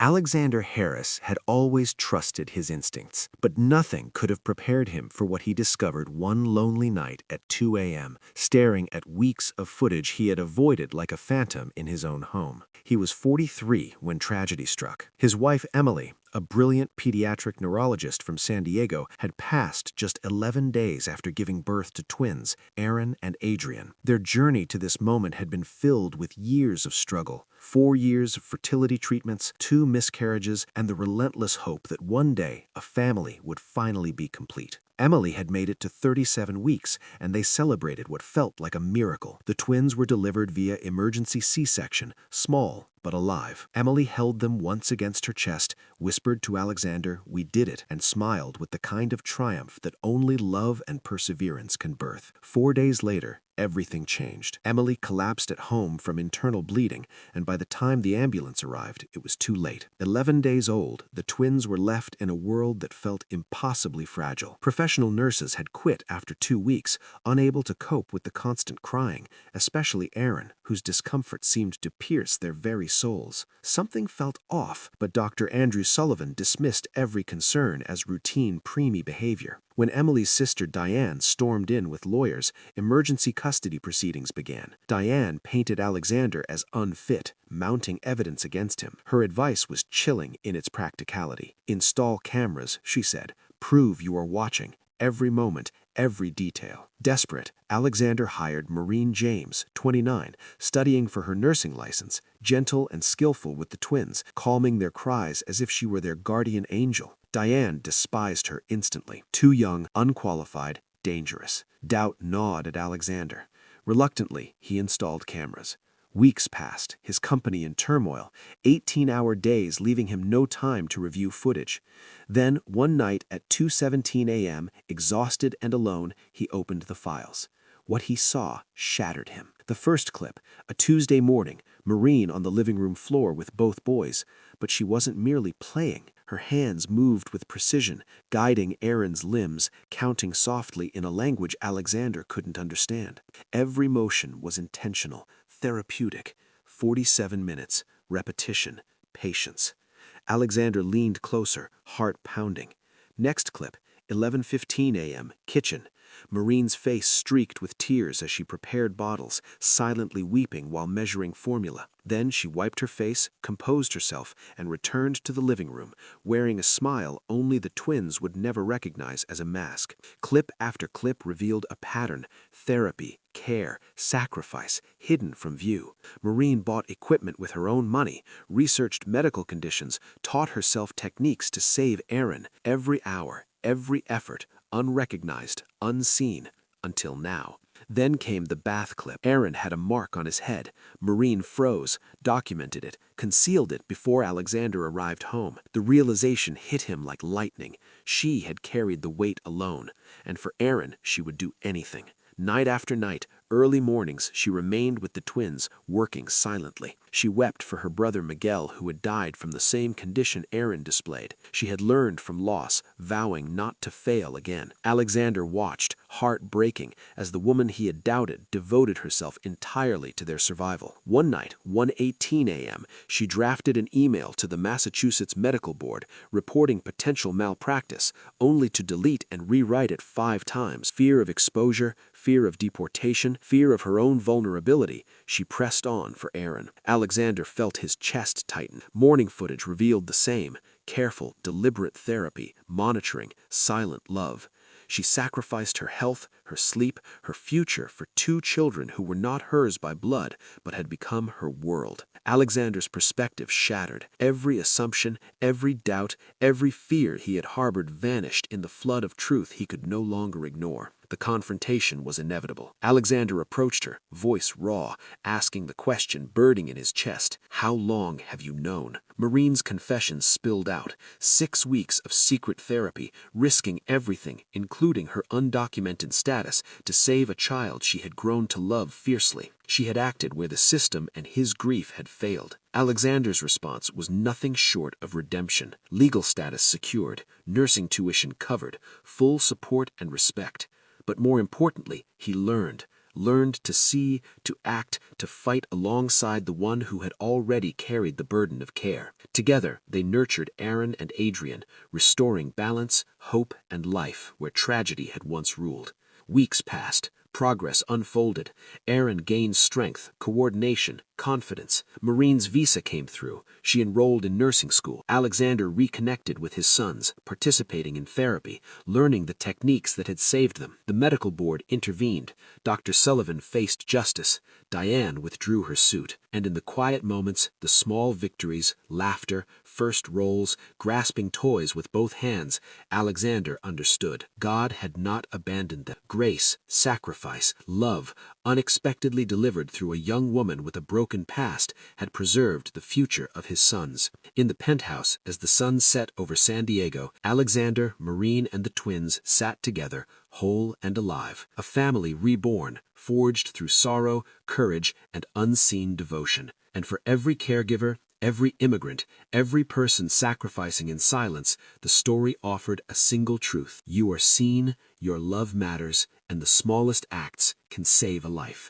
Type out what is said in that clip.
Alexander Harris had always trusted his instincts, but nothing could have prepared him for what he discovered one lonely night at 2 a.m., staring at weeks of footage he had avoided like a phantom in his own home. He was 43 when tragedy struck. His wife, Emily, a brilliant pediatric neurologist from San Diego, had passed just 11 days after giving birth to twins, Aaron and Adrian. Their journey to this moment had been filled with years of struggle, 4 years of fertility treatments, 2 miscarriages, and the relentless hope that one day a family would finally be complete. Emily had made it to 37 weeks, and they celebrated what felt like a miracle. The twins were delivered via emergency C-section, small but alive. Emily held them once against her chest, whispered to Alexander, "We did it," and smiled with the kind of triumph that only love and perseverance can birth. 4 days later, everything changed. Emily collapsed at home from internal bleeding, and by the time the ambulance arrived, it was too late. 11 days old, the twins were left in a world that felt impossibly fragile. Professional nurses had quit after 2 weeks, unable to cope with the constant crying, especially Aaron, whose discomfort seemed to pierce their very souls. Something felt off, but Dr. Andrew Sullivan dismissed every concern as routine preemie behavior. When Emily's sister Diane stormed in with lawyers, emergency custody proceedings began. Diane painted Alexander as unfit, mounting evidence against him. Her advice was chilling in its practicality. "Install cameras," she said. "Prove you are watching. Every moment, every detail." Desperate, Alexander hired Maureen James, 29, studying for her nursing license, gentle and skillful with the twins, calming their cries as if she were their guardian angel. Diane despised her instantly. Too young, unqualified, dangerous. Doubt gnawed at Alexander. Reluctantly, he installed cameras. Weeks passed, his company in turmoil, 18-hour days leaving him no time to review footage. Then, one night at 2:17 a.m., exhausted and alone, he opened the files. What he saw shattered him. The first clip, a Tuesday morning, Maureen on the living room floor with both boys. But she wasn't merely playing. Her hands moved with precision, guiding Aaron's limbs, counting softly in a language Alexander couldn't understand. Every motion was intentional, therapeutic. 47 minutes, repetition, patience. Alexander leaned closer, heart pounding. Next clip, 11:15 a.m., kitchen. Maureen's face streaked with tears as she prepared bottles, silently weeping while measuring formula. Then she wiped her face, composed herself, and returned to the living room, wearing a smile only the twins would never recognize as a mask. Clip after clip revealed a pattern: therapy, care, sacrifice, hidden from view. Maureen bought equipment with her own money, researched medical conditions, taught herself techniques to save Aaron. Every hour, every effort, unrecognized, unseen, until now. Then came the bath clip. Aaron had a mark on his head. Maureen froze, documented it, concealed it before Alexander arrived home. The realization hit him like lightning. She had carried the weight alone, and for Aaron, she would do anything. Night after night, early mornings, she remained with the twins, working silently. She wept for her brother Miguel, who had died from the same condition Aaron displayed. She had learned from loss, vowing not to fail again. Alexander watched, heart-breaking, as the woman he had doubted devoted herself entirely to their survival. One night, 1:18 a.m., she drafted an email to the Massachusetts Medical Board, reporting potential malpractice, only to delete and rewrite it 5 times. Fear of exposure, fear of deportation, fear of her own vulnerability, she pressed on for Aaron. Alexander felt his chest tighten. Morning footage revealed the same: careful, deliberate therapy, monitoring, silent love. She sacrificed her health, her sleep, her future for 2 children who were not hers by blood, but had become her world. Alexander's perspective shattered. Every assumption, every doubt, every fear he had harbored vanished in the flood of truth he could no longer ignore. The confrontation was inevitable. Alexander approached her, voice raw, asking the question burning in his chest: "How long have you known?" Maureen's confession spilled out. 6 weeks of secret therapy, risking everything, including her undocumented status, to save a child she had grown to love fiercely. She had acted where the system and his grief had failed. Alexander's response was nothing short of redemption. Legal status secured, nursing tuition covered, full support and respect. But more importantly, he learned learned to see, to act, to fight alongside the one who had already carried the burden of care. Together, they nurtured Aaron and Adrian, restoring balance, hope, and life where tragedy had once ruled. Weeks passed. Progress unfolded. Aaron gained strength, coordination, confidence. Marine's visa came through. She enrolled in nursing school. Alexander reconnected with his sons, participating in therapy, learning the techniques that had saved them. The medical board intervened. Dr. Sullivan faced justice. Diane withdrew her suit. And in the quiet moments, the small victories, laughter, first roles, grasping toys with both hands, Alexander understood. God had not abandoned them. Grace, sacrifice, love, unexpectedly delivered through a young woman with a broken past, had preserved the future of his sons. In the penthouse, as the sun set over San Diego, Alexander, Marine, and the twins sat together, whole and alive. A family reborn, forged through sorrow, courage, and unseen devotion. And for every caregiver, every immigrant, every person sacrificing in silence, the story offered a single truth. You are seen, your love matters, and the smallest acts can save a life.